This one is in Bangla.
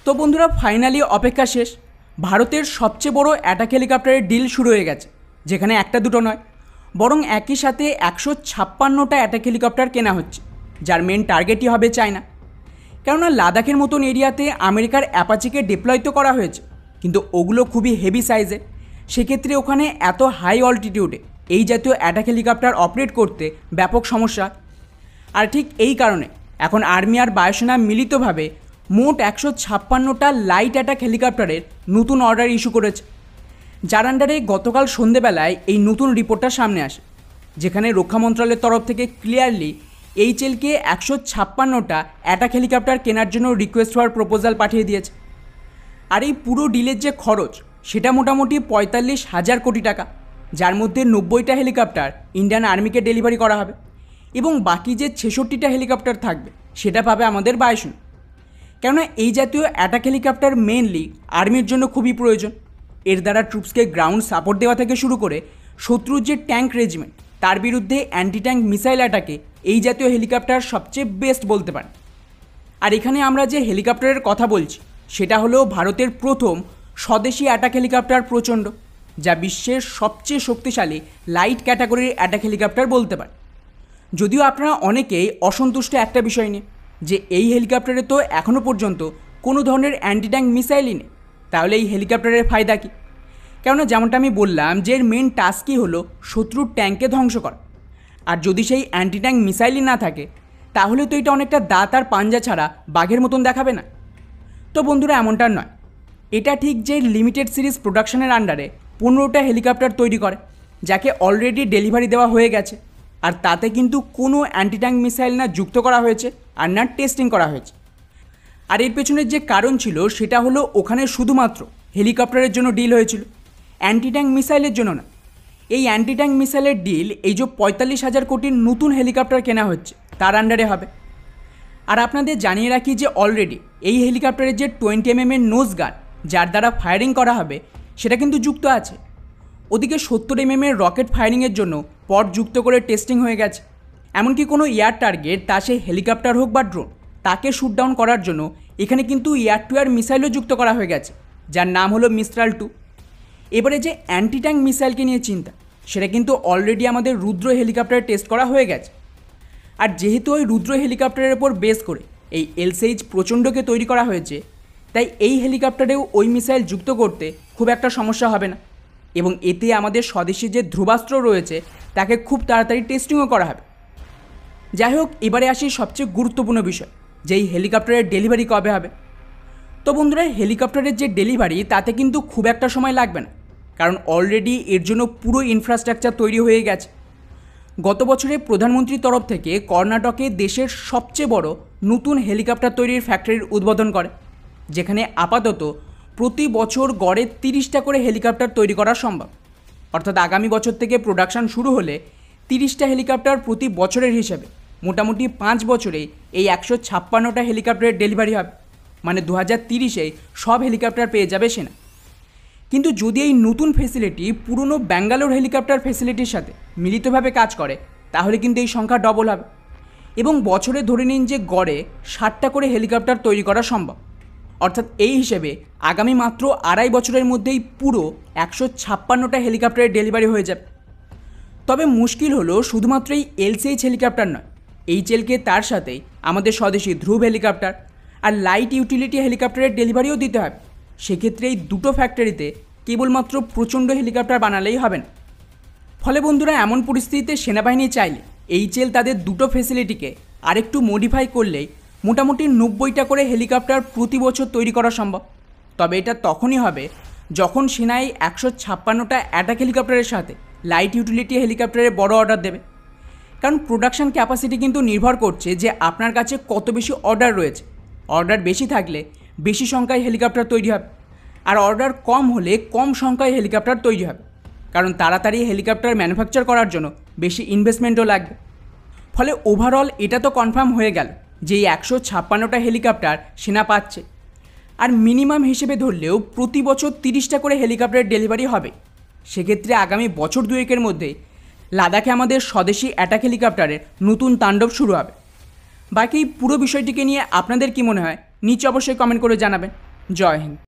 তো বন্ধুরা ফাইনালি অপেক্ষা শেষ। ভারতের সবচেয়ে বড় অ্যাটাক হেলিকপ্টারের ডিল শুরু হয়ে গেছে, যেখানে একটা দুটো নয় বরং একই সাথে 156টা অ্যাটাক হেলিকপ্টার কেনা হচ্ছে, যার মেন টার্গেটই হবে চায়না। কেননা লাদাখের মতন এরিয়াতে আমেরিকার অ্যাপাচিকে ডিপ্লয় তো করা হয়েছে, কিন্তু ওগুলো খুবই হেভি সাইজের। সেক্ষেত্রে ওখানে এত হাই অল্টিটিউডে এই জাতীয় অ্যাটাক হেলিকপ্টার অপারেট করতে ব্যাপক সমস্যা। আর ঠিক এই কারণে এখন আর্মি আর বায়ুসেনা মিলিতভাবে মোট 156টা লাইট অ্যাটাক হেলিকপ্টারের নতুন অর্ডার ইস্যু করেছে, যার আন্ডারে গতকাল সন্ধেবেলায় এই নতুন রিপোর্টটা সামনে আসে, যেখানে রক্ষা মন্ত্রণালয়ের তরফ থেকে ক্লিয়ারলি এইচএলকে 156টা অ্যাটাক হেলিকপ্টার কেনার জন্য রিকোয়েস্ট হওয়ার প্রপোজাল পাঠিয়ে দিয়েছে। আর এই পুরো ডিলের যে খরচ সেটা মোটামুটি 45,000 কোটি টাকা, যার মধ্যে 90টা হেলিকপ্টার ইন্ডিয়ান আর্মিকে ডেলিভারি করা হবে এবং বাকি যে 66টা হেলিকপ্টার থাকবে সেটা পাবে আমাদের বায়ুসেনা। কেননা এই জাতীয় অ্যাটাক হেলিকপ্টার মেনলি আর্মির জন্য খুবই প্রয়োজন। এর দ্বারা ট্রুপসকে গ্রাউন্ড সাপোর্ট দেওয়া থেকে শুরু করে শত্রুর যে ট্যাঙ্ক রেজিমেন্ট তার বিরুদ্ধে অ্যান্টি ট্যাঙ্ক মিসাইল অ্যাটাকে এই জাতীয় হেলিকপ্টার সবচেয়ে বেস্ট বলতে পারেন। আর এখানে আমরা যে হেলিকপ্টারের কথা বলছি সেটা হলো ভারতের প্রথম স্বদেশি অ্যাটাক হেলিকপ্টার প্রচণ্ড, যা বিশ্বের সবচেয়ে শক্তিশালী লাইট ক্যাটাগরির অ্যাটাক হেলিকপ্টার বলতে পারেন। যদিও আপনারা অনেকেই অসন্তুষ্ট একটা বিষয় নিয়ে, যে এই হেলিকপ্টারে তো এখনও পর্যন্ত কোনো ধরনের অ্যান্টি ট্যাঙ্ক মিসাইলই নেই, তাহলে এই হেলিকপ্টারের ফায়দা কী? কেননা যেমনটা আমি বললাম যে এর মেন টাস্কই হলো শত্রুর ট্যাঙ্ককে ধ্বংস করা। আর যদি সেই অ্যান্টি ট্যাঙ্ক মিসাইলই না থাকে তাহলে তো এটা অনেকটা দাঁত আর পাঞ্জা ছাড়া বাঘের মতন দেখাবে না। তো বন্ধুরা এমনটা নয়, এটা ঠিক যে লিমিটেড সিরিজ প্রোডাকশনের আন্ডারে 15টা হেলিকপ্টার তৈরি করে, যাকে অলরেডি ডেলিভারি দেওয়া হয়ে গেছে। আর তাতে কিন্তু কোনো অ্যান্টি ট্যাঙ্ক মিসাইল না যুক্ত করা হয়েছে আর না টেস্টিং করা হয়েছে। আর এর পেছনের যে কারণ ছিল সেটা হলো ওখানে শুধুমাত্র হেলিকপ্টারের জন্য ডিল হয়েছিল, অ্যান্টি ট্যাঙ্ক মিসাইলের জন্য না। এই অ্যান্টি ট্যাঙ্ক মিসাইলের ডিল এই যে 45,000 কোটির নতুন হেলিকপ্টার কেনা হচ্ছে তার আন্ডারে হবে। আর আপনাদের জানিয়ে রাখি যে অলরেডি এই হেলিকপ্টারের যে 20mm এর নোজ গান যার দ্বারা ফায়ারিং করা হবে সেটা কিন্তু যুক্ত আছে। ওদিকে 70mm এর রকেট ফায়ারিংয়ের জন্য পট যুক্ত করে টেস্টিং হয়ে গেছে। এমনকি কোনো এয়ার টার্গেট, তা সে হেলিকপ্টার হোক বা ড্রোন, তাকে শ্যুট ডাউন করার জন্য এখানে কিন্তু এয়ার টু এয়ার মিসাইলও যুক্ত করা হয়ে গেছে, যার নাম হলো মিস্ট্রাল 2। এবারে যে অ্যান্টি ট্যাঙ্ক মিসাইলকে নিয়ে চিন্তা, সেটা কিন্তু অলরেডি আমাদের রুদ্র হেলিকপ্টারে টেস্ট করা হয়ে গেছে। আর যেহেতু ওই রুদ্র হেলিকপ্টারের ওপর বেস করে এই LCH প্রচণ্ডকে তৈরি করা হয়েছে, তাই এই হেলিকপ্টারেও ওই মিসাইল যুক্ত করতে খুব একটা সমস্যা হবে না এবং এতে আমাদের স্বদেশী যে ধ্রুবাস্ত্র রয়েছে তাকে খুব তাড়াতাড়ি টেস্টিংও করা হবে। যাই হোক, এবারে আসি সবচেয়ে গুরুত্বপূর্ণ বিষয়, যে এই হেলিকপ্টারের ডেলিভারি কবে হবে। তো বন্ধুরা, হেলিকপ্টারের যে ডেলিভারি তাতে কিন্তু খুব একটা সময় লাগবে না, কারণ অলরেডি এর জন্য পুরো ইনফ্রাস্ট্রাকচার তৈরি হয়ে গেছে। গত বছরে প্রধানমন্ত্রীর তরফ থেকে কর্ণাটকে দেশের সবচেয়ে বড় নতুন হেলিকপ্টার তৈরির ফ্যাক্টরির উদ্বোধন করে, যেখানে আপাতত প্রতি বছর গড়ে 30টা করে হেলিকপ্টার তৈরি করা সম্ভব। অর্থাৎ আগামী বছর থেকে প্রোডাকশান শুরু হলে 30টা হেলিকপ্টার প্রতি বছরের হিসেবে মোটামুটি 5 বছরেই এই 156টা হেলিকপ্টারের ডেলিভারি হবে। মানে 2030-এ সব হেলিকপ্টার পেয়ে যাবে সেনা। কিন্তু যদি এই নতুন ফেসিলিটি পুরনো ব্যাঙ্গালোর হেলিকপ্টার ফেসিলিটির সাথে মিলিতভাবে কাজ করে তাহলে কিন্তু এই সংখ্যা ডবল হবে এবং বছরে ধরে নিন যে গড়ে 60টা করে হেলিকপ্টার তৈরি করা সম্ভব। অর্থাৎ এই হিসেবে আগামী মাত্র 2.5 বছরের মধ্যেই পুরো 156টা হেলিকপ্টারের ডেলিভারি হয়ে যাবে। তবে মুশকিল হলো শুধুমাত্র এই LCH হেলিকপ্টার নয়, HLকে তার সাথেই আমাদের স্বদেশী ধ্রুব হেলিকপ্টার আর লাইট ইউটিলিটি হেলিকপ্টারের ডেলিভারিও দিতে হবে। সেক্ষেত্রে এই দুটো ফ্যাক্টরিতে কেবলমাত্র প্রচণ্ড হেলিকপ্টার বানালেই হবে না। ফলে বন্ধুরা, এমন পরিস্থিতিতে সেনাবাহিনী চাইলে HL তাদের দুটো ফেসিলিটিকে আরেকটু মডিফাই করলেই মোটামুটি 90টা করে হেলিকপ্টার প্রতি বছর তৈরি করা সম্ভব। তবে এটা তখনই হবে যখন সেনাই 156টা অ্যাটাক হেলিকপ্টারের সাথে লাইট ইউটিলিটি হেলিকপ্টারের বড় অর্ডার দেবে। কারণ প্রোডাকশান ক্যাপাসিটি কিন্তু নির্ভর করছে যে আপনার কাছে কত বেশি অর্ডার রয়েছে। অর্ডার বেশি থাকলে বেশি সংখ্যায় হেলিকপ্টার তৈরি হবে, আর অর্ডার কম হলে কম সংখ্যায় হেলিকপ্টার তৈরি হবে, কারণ তাড়াতাড়ি হেলিকপ্টার ম্যানুফ্যাকচার করার জন্য বেশি ইনভেস্টমেন্টও লাগবে। ফলে ওভারঅল এটা তো কনফার্ম হয়ে গেল যে এই 156টা হেলিকপ্টার সেনা পাচ্ছে। আর মিনিমাম হিসেবে ধরলেও প্রতি বছর 30টা করে হেলিকপ্টারের ডেলিভারি হবে। সেক্ষেত্রে আগামী বছর দুয়েকের মধ্যে লাদাখে আমাদের স্বদেশি অ্যাটাক হেলিকপ্টারের নতুন তাণ্ডব শুরু হবে। বাকি পুরো বিষয়টিকে নিয়ে আপনাদের কি মনে হয় নিচে অবশ্যই কমেন্ট করে জানাবেন। জয় হিন্দ।